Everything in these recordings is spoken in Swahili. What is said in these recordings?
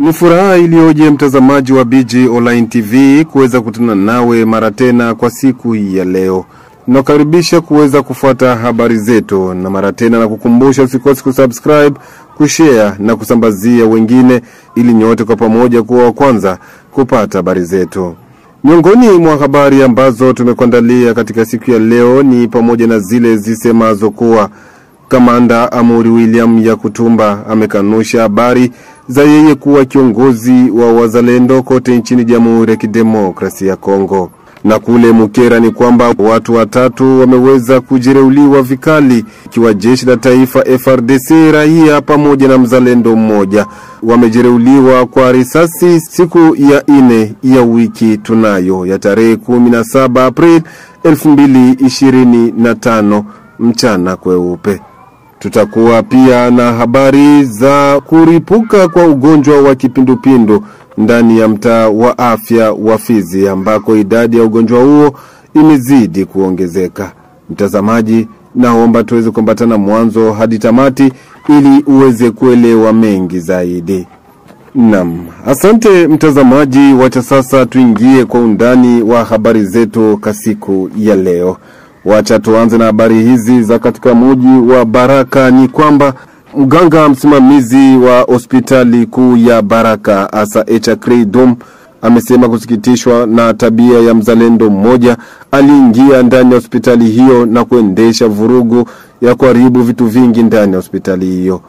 Ni furaha iliyoje mtazamaji wa BG Online TV kuweza kutana nawe mara tena kwa siku hii ya leo. Nakaribisha kuweza kufuata habari zetu na mara tena na kukumbusha usikose kusubscribe, kushare na kusambazia wengine ili nyote kwa pamoja kuwa wa kwanza kupata habari zetu. Miongoni mwa habari ambazo tumekuandalia katika siku ya leo ni pamoja na zile zisemazo kuwa Kamanda Amuri William Yakutumba amekanusha habari za yeye kuwa kiongozi wa wazalendo kote nchini Jamhuri ya Kidemokrasia ya Kongo. Na kule Mukera ni kwamba watu 3 wameweza kujereuliwa vikali, ikiwa jeshi la taifa FRDC, raia pamoja na mzalendo mmoja wamejereuliwa kwa risasi siku ya 4 ya wiki tunayo ya tarehe 17 Aprili 2025 mchana kweupe. Tutakuwa pia na habari za kuripuka kwa ugonjwa wa kipindupindu ndani ya mtaa wa afya wa Fizi, ambako idadi ya ugonjwa huo imezidi kuongezeka. Mtazamaji, naomba tuweze kuambatana mwanzo hadi tamati ili uweze kuelewa mengi zaidi. Naam, asante mtazamaji, wacha sasa tuingie kwa undani wa habari zetu kwa siku ya leo. Wacha tuanze na habari hizi za katika mji wa Baraka. Ni kwamba mganga msimamizi wa hospitali kuu ya Baraka Asa Echakri Dom amesema kusikitishwa na tabia ya mzalendo mmoja aliingia ndani ya hospitali hiyo na kuendesha vurugu ya kuharibu vitu vingi ndani ya hospitali hiyo.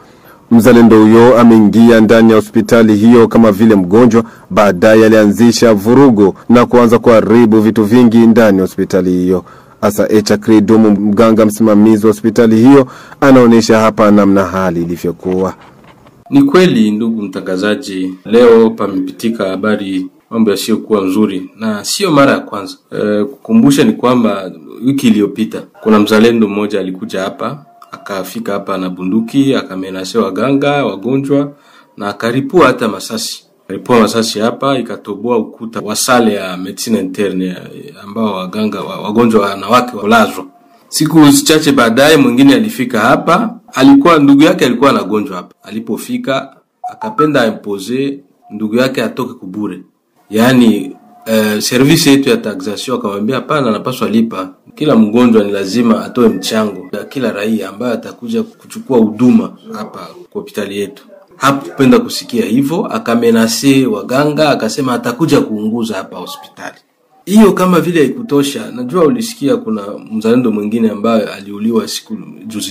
Mzalendo huyo ameingia ndani ya hospitali hiyo kama vile mgonjwa, baadaye alianzisha vurugu na kuanza kuharibu vitu vingi ndani ya hospitali hiyo. Asa Echakri Dom, mganga msimamizi wa hospitali hiyo, anaonesha hapa namna hali ilivyokuwa. Ni kweli ndugu mtangazaji, leo pamepitika habari mambo yasiyokuwa nzuri na sio mara ya kwanza. Kukumbusha ni kwamba wiki iliyopita kuna mzalendo mmoja alikuja hapa, akafika hapa na bunduki, akamenasha waganga, wagonjwa na akaripua hata masasi. Alipua masasi hapa, ikatoboa ukuta wa sale ya medicine interne ambao waganga wagonjwa wanawake walazwa. Siku chache baadaye mwingine alifika hapa, alikuwa ndugu yake alikuwa anagonjwa hapa. Alipofika akapenda impose ndugu yake atoke kubure. Yaani service yetu ya taxation akamwambia hapana, anapaswa lipa. Kila mgonjwa ni lazima atoe mchango ya kila raia ambaye atakuja kuchukua huduma hapa kwa hospitali yetu. Hakupenda kusikia hivyo, akamenase waganga, akasema atakuja kuunguza hapa hospitali. Hiyo kama vile ikutosha, najua ulisikia kuna mzalendo mwingine ambaye aliuliwa siku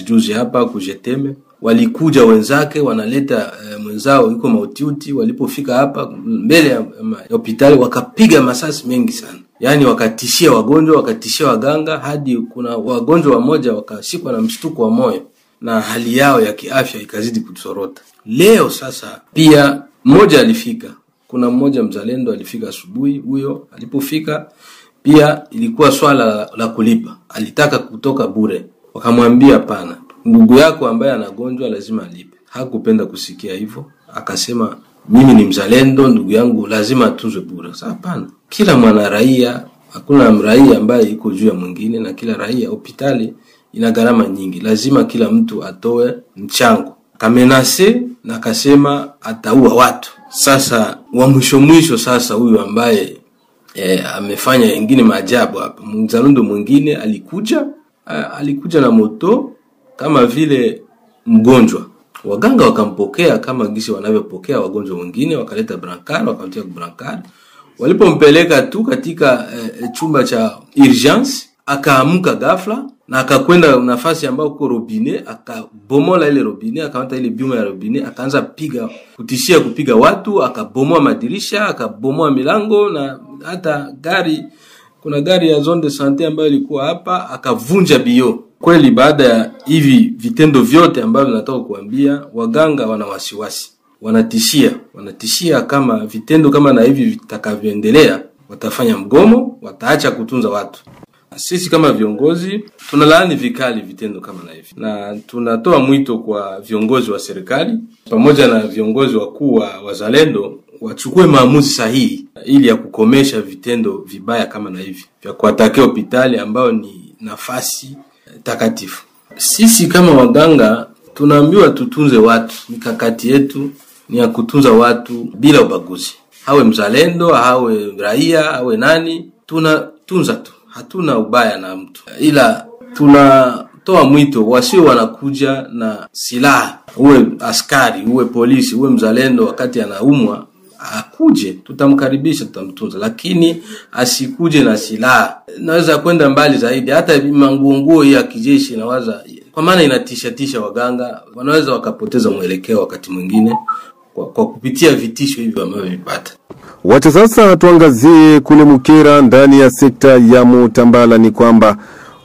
juzi hapa kujeteme. Walikuja wenzake wanaleta mwenzao yuko mautiuti, walipofika hapa mbele ya hospitali wakapiga masasi mengi sana. Yaani wakatishia wagonjwa, wakatishia waganga, hadi kuna wagonjwa wamoja wakashikwa na mshtuko wa moyo na hali yao ya kiafya ikazidi kusorota. Leo sasa pia mmoja alifika. Kuna mmoja mzalendo alifika asubuhi, huyo alipofika pia ilikuwa swala la kulipa. Alitaka kutoka bure. Wakamwambia hapana, ndugu yako ambaye anagonjwa lazima alipe. Hakupenda kusikia hivyo. Akasema mimi ni mzalendo, ndugu yangu lazima atunzwe bure. Sasa hapana. Kila mwana raia, hakuna raia ambaye yuko juu ya mwingine, na kila raia hospitali ina gharama nyingi. Lazima kila mtu atoe mchango. Kamenase na akasema ataua watu. Sasa wa mwisho sasa huyu ambaye amefanya wengine maajabu hapa. Mzalendo mwingine alikuja na moto kama vile mgonjwa. Waganga wakampokea kama gisi wanavyopokea wagonjwa wengine, wakaleta brancard, wakamtia brancard. Walipompeleka tu katika chumba cha urgence, akaamka ghafla na akakwenda nafasi ambao uko robinet, akabomola ile robinet, akamata ile byuma ya robinet, akaanza kutishia kupiga watu, akabomoa madirisha, akabomoa milango, na hata kuna gari ya zone de santé ambayo ilikuwa hapa, akavunja bio. Kweli baada ya hivi vitendo vyote ambavyo nataka kuambia, waganga wana wasiwasi. Wanatishia kama vitendo kama na hivi vitakavyoendelea watafanya mgomo, wataacha kutunza watu. Sisi kama viongozi tunalaani vikali vitendo kama na hivi, na tunatoa mwito kwa viongozi wa serikali pamoja na viongozi wakuu wa wazalendo wachukue maamuzi sahihi ili ya kukomesha vitendo vibaya kama na hivi vya kuatakia hospitali ambao ni nafasi takatifu. Sisi kama waganga tunaambiwa tutunze watu, mikakati yetu ni ya kutunza watu bila ubaguzi. Hawe mzalendo, hawe raia, hawe nani, tunatunza tu. Hatuna ubaya na mtu. Ila tunatoa mwito wasio wanakuja na silaha. Uwe askari, uwe polisi, uwe mzalendo, wakati anaumwa akuje, tutamkaribisha, tutamtunza, lakini asikuje na silaha. Naweza kwenda mbali zaidi, hata manguo ya kijeshi nawaza, kwa maana inatishatisha waganga, wanaweza wakapoteza mwelekeo wakati mwingine kwa kupitia vitisho hivi ambavyo vipata. Wacha sasa tuangazie kule Mukera ndani ya sekta ya Mutambala. Ni kwamba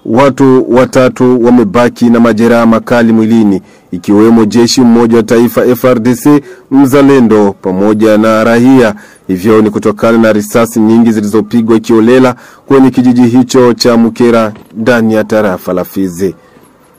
watu 3 wamebaki na majeraha makali mwilini, ikiwemo jeshi mmoja wa taifa FRDC, mzalendo pamoja na raia. Hivyo ni kutokana na risasi nyingi zilizopigwa kiolela kwenye kijiji hicho cha Mukera ndani ya tarafa la Fizi.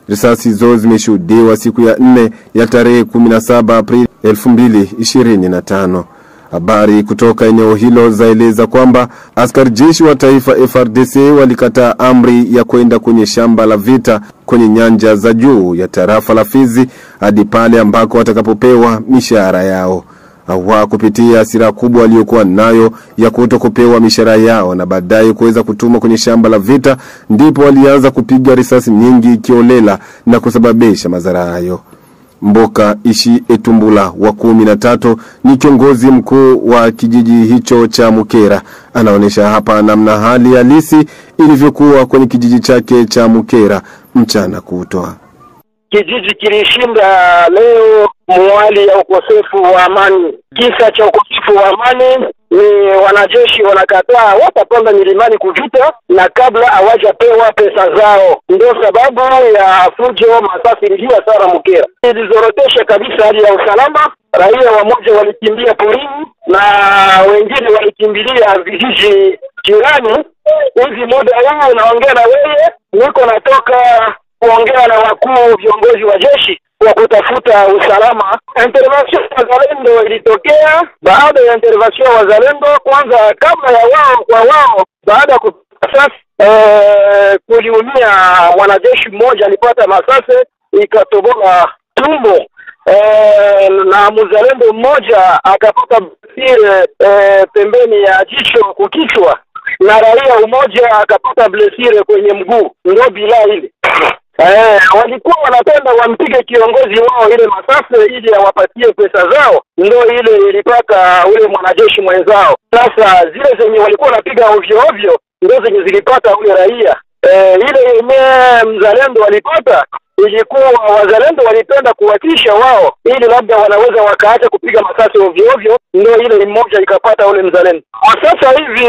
Risasi hizo zimeshuhudiwa siku ya 4 ya tarehe 17 Aprili 2025. Habari kutoka eneo hilo zaeleza kwamba askari jeshi wa taifa FRDC walikataa amri ya kwenda kwenye shamba la vita kwenye nyanja za juu ya tarafa la Fizi hadi pale ambako watakapopewa mishahara yao. Hawa kupitia hasira kubwa aliyokuwa nayo ya kutokupewa mishahara yao na baadaye kuweza kutumwa kwenye shamba la vita, ndipo walianza kupiga risasi nyingi kiolela na kusababisha madhara hayo. Mboka Ishi Etumbula wa 13 ni kiongozi mkuu wa kijiji hicho cha Mukera. Anaonesha hapa namna hali halisi ilivyokuwa kwenye kijiji chake cha Mukera mchana kutwa. Kijiji kilishinda leo mwali ya ukosefu wa amani. Kisa cha ukosefu wa amani ni wanajeshi wanakataa watapanda milimani kuvita na kabla hawajapewa pesa zao. Ndio sababu ya fujo, masasi iliingia sana Mukera. Ilizorotesha kabisa hali ya usalama. Raia wamoja walikimbia porini na wengine walikimbilia vijiji jirani. Hivi muda huu naongea na wewe, niko natoka kuongea na wakuu viongozi wa jeshi kwa kutafuta usalama. Intervention ya wazalendo ilitokea. Baada ya intervention ya wazalendo, kwanza kabla ya wao baada ya kupata kuliumia mwanajeshi mmoja, alipata masase ikatoboa tumbo, na mzalendo mmoja akapata blessure pembeni ya jicho kukichwa, na raia mmoja akapata blessure kwenye mguu. Ndio bila ile walikuwa wanapenda wampige kiongozi wao ile masase ili awapatie pesa zao. Ndio ile ilipata ule mwanajeshi mwenzao. Sasa zile zenye walikuwa wanapiga ovyo ovyo ndio zenye zilipata ule raia. Ile yenye mzalendo walipata ilikuwa wazalendo walipenda kuwatisha wao ili labda wanaweza wakaacha kupiga masasi ovyo ovyo. Ndio ile mmoja ikapata ule mzalendo. Kwa sasa hivi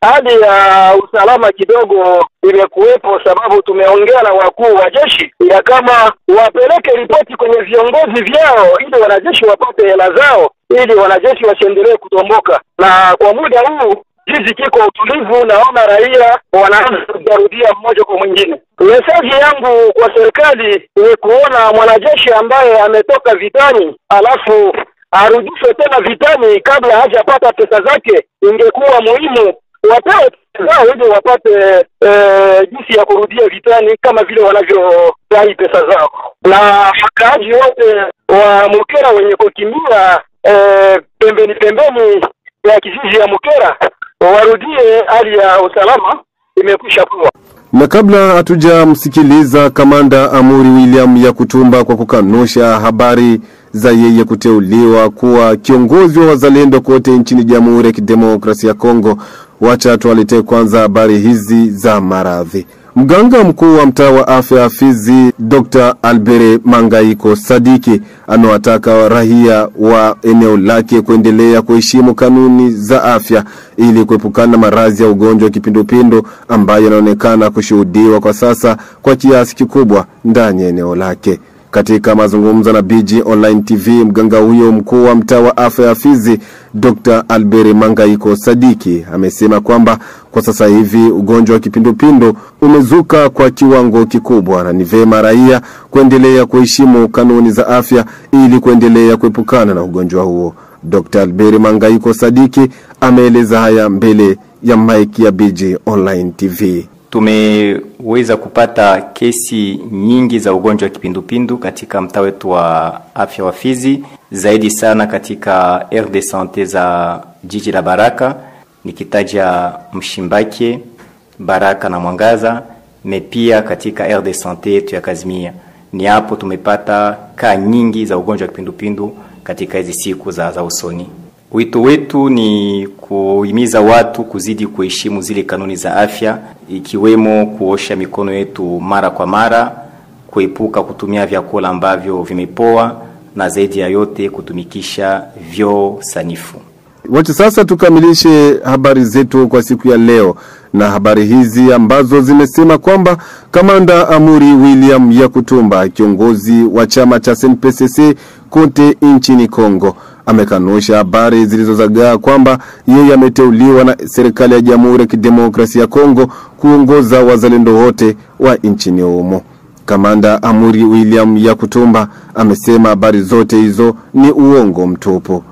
hali ya usalama kidogo imekuwepo, sababu tumeongea na wakuu wa jeshi ya kama wapeleke ripoti kwenye viongozi vyao ili wanajeshi wapate hela zao ili wanajeshi wasiendelee kutomboka. Na kwa muda huu jiji kiko utulivu, naona raia wanaanza kurudia mmoja kwa mwingine. Mesaji yangu kwa serikali ni kuona mwanajeshi ambaye ametoka vitani alafu arudishwe tena vitani kabla hajapata pesa zake. Ingekuwa muhimu wapewe zao ili wapate jinsi ya kurudia vitani kama vile wanavyodai pesa zao. Na wakaaji wote wa Mukera wenye kukimbia pembeni ya kijiji ya Mukera warudie, hali ya usalama imekwisha kuwa. Na kabla hatujamsikiliza Kamanda Amuri William ya Kutumba kwa kukanusha habari za yeye kuteuliwa kuwa kiongozi wa wazalendo kote nchini Jamhuri ya Kidemokrasia ya Kongo, wacha tualete kwanza habari hizi za maradhi. Mganga mkuu wa mtaa wa afya Fizi, Dr. Albere Mangaiko Sadiki, anawataka raia wa eneo lake kuendelea kuheshimu kanuni za afya ili kuepukana na maradhi ya ugonjwa wa kipindupindu ambayo yanaonekana kushuhudiwa kwa sasa kwa kiasi kikubwa ndani ya eneo lake. Katika mazungumzo na BG Online TV, mganga huyo mkuu wa mtaa wa afya ya Fizi, Dr. Albere Mangaiko Sadiki, amesema kwamba kwa sasa hivi ugonjwa wa kipindupindu umezuka kwa kiwango kikubwa na ni vema raia kuendelea kuheshimu kanuni za afya ili kuendelea kuepukana na ugonjwa huo. Dr. Albere Mangaiko Sadiki ameeleza haya mbele ya mic ya BG Online TV. Tumeweza kupata kesi nyingi za ugonjwa wa kipindupindu katika mtaa wetu wa afya wa Fizi. zaidi sana katika aire de sante za jiji la Baraka, nikitaja Mshimbake, Baraka na Mwangaza, pia katika aire de sante yetu ya Kazimia. Ni hapo tumepata ka nyingi za ugonjwa wa kipindupindu katika hizi siku za usoni. Wito wetu ni kuhimiza watu kuzidi kuheshimu zile kanuni za afya, ikiwemo kuosha mikono yetu mara kwa mara, kuepuka kutumia vyakula ambavyo vimepoa, na zaidi ya yote kutumikisha vyoo sanifu. Wacha sasa tukamilishe habari zetu kwa siku ya leo na habari hizi ambazo zimesema kwamba Kamanda Amuri William Yakutumba, kiongozi wa chama cha SNPCC kote nchini Kongo, amekanusha habari zilizozagaa kwamba yeye ameteuliwa na serikali ya Jamhuri ya Kidemokrasia ya Kongo kuongoza wazalendo wote wa nchini humo. Kamanda Amuri William Yakutumba amesema habari zote hizo ni uongo mtupu.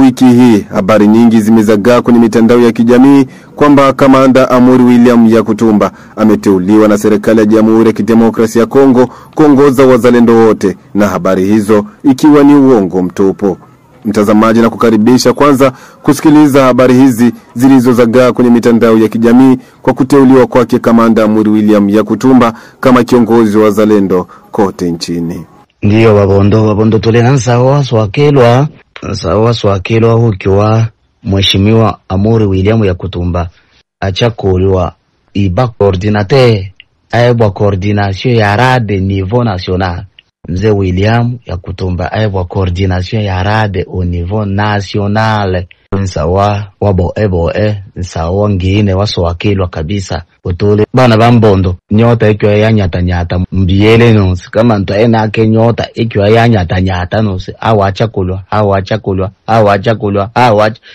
Wiki hii habari nyingi zimezagaa kwenye mitandao ya kijamii kwamba Kamanda Amuri William Yakutumba ameteuliwa na serikali ya Jamhuri ya Kidemokrasia ya Kongo kuongoza wazalendo wote, na habari hizo ikiwa ni uongo mtupu. Mtazamaji, na kukaribisha kwanza kusikiliza habari hizi zilizozagaa kwenye mitandao ya kijamii kwa kuteuliwa kwake Kamanda Amuri William Yakutumba kama kiongozi wa wazalendo kote nchini. Ndiyo wabondo tulena sawa swakilwa hukiwa Mheshimiwa Amuri William Yakutumba achakuliwa iba coordinateur aibwa coordination ya rade niveau national. Mzee William Yakutumba aibwa coordination ya rade au niveau national. Nsawa nsawa ngine waswakilwa kabisa utule bana bambondo nyota ikiwa ya nyata mbiele nonsi kama mtu ena ake nyota ikiwa ya nyata nonsi awacha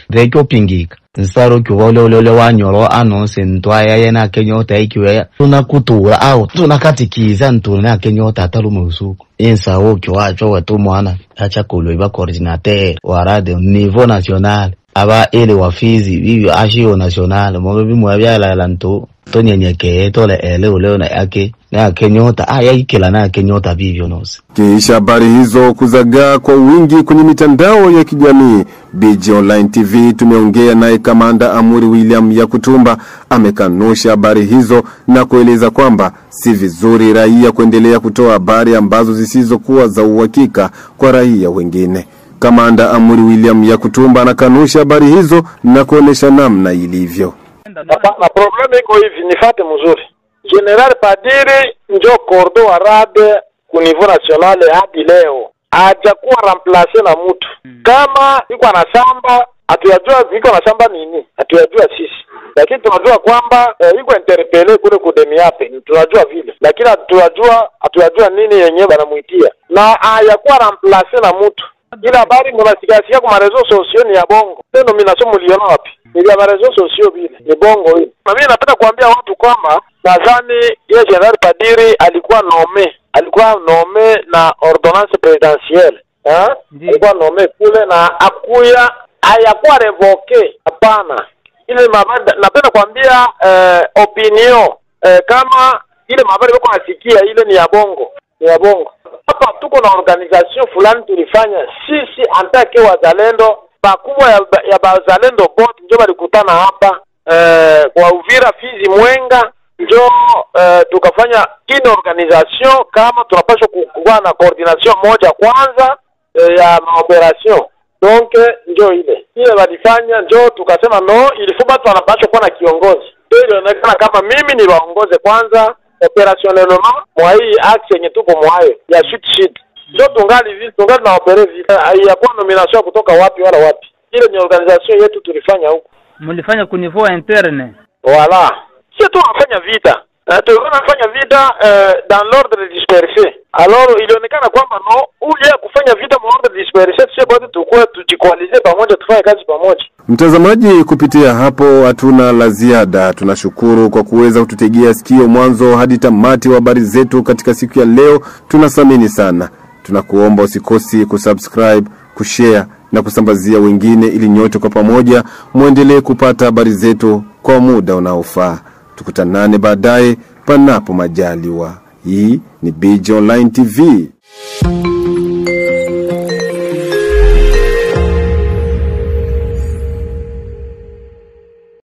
rekyo pingika nsaro kiwole wanyoro anonsi ntwaya yena ake nyota ikiwa tunakutura au tunakatikiza ntuna ake nyota atalumusuku insawo kiwacho watu mwana achakulwa iba coordinateur wa radio niveau national aba ele wafizi bibi ashio national mo bimwe byala nto tonyenyeke tole ele ule na yake na kenyota ikila na kenyota vivyo nosi. Kisha habari hizo kuzagaa kwa wingi kwenye mitandao ya kijamii, BG Online TV tumeongea naye Kamanda Amuri William Yakutumba amekanusha habari hizo na kueleza kwamba si vizuri raia kuendelea kutoa habari ambazo zisizokuwa za uhakika kwa raia wengine. Kamanda Amuri William Yakutumba anakanusha habari hizo na kuonesha namna ilivyo. Na problema iko hivi, nifate mzuri. General Padiri njo kordo wa rade ku niveau national hadi leo hajakuwa remplacer na mtu. Kama iko na shamba atuyajua iko na shamba nini, atuyajua sisi, lakini tunajua kwamba iko interpele kule ku demiape, tunajua vile, lakini atuyajua nini yenyewe banamuitia, na hajakuwa remplacer na mtu. Ila habari mnasikia kwa marezo sosio ni ya bongo. Ndio nomination muliona wapi? Ni ya marezo sosio vile. Ni bongo hii. Na mimi napenda kuambia watu kwamba nadhani yeye General Padiri alikuwa nome na ordonnance presidentielle. Alikuwa nome kule na hayakuwa revoke. Hapana. Ile mabada napenda kuambia opinion kama ile mabada wako nasikia ile ni ya bongo. Ni ya bongo. Hapa tuko na organization fulani tulifanya sisi antake wazalendo bakubwa ya wazalendo bote ndio walikutana hapa kwa Uvira, Fizi, Mwenga, ndio tukafanya kile organization kama tunapaswa kuwa na coordination moja kwanza ya maoperation. Donc ndio ile walifanya, ndio tukasema no, ilifuba tunapaswa kuwa na kiongozi. Ndio inaonekana kama mimi ni waongoze kwanza opérationnellement moi hii axe yenye tuko mwayo ya shit ndio tungali na opere vile hayakuwa nomination kutoka wapi wala wapi. Ile ni organisation yetu tulifanya huko. Mlifanya ku niveau interne. Voilà. Sisi tunafanya vita. Tunafanya vita dans l'ordre dispersé. Alors ilionekana kwamba no ule kufanya vita mu ordre dispersé sisi bado tukue tujikoalize pamoja, tufanye kazi pamoja. Mtazamaji, kupitia hapo hatuna la ziada. Tunashukuru kwa kuweza kututegea sikio mwanzo hadi tamati wa habari zetu katika siku ya leo. Tunathamini sana. Tunakuomba usikosi kusubscribe, kushare na kusambazia wengine ili nyote kwa pamoja muendelee kupata habari zetu kwa muda unaofaa. Tukutanane baadaye panapo majaliwa. Hii ni BG Online TV.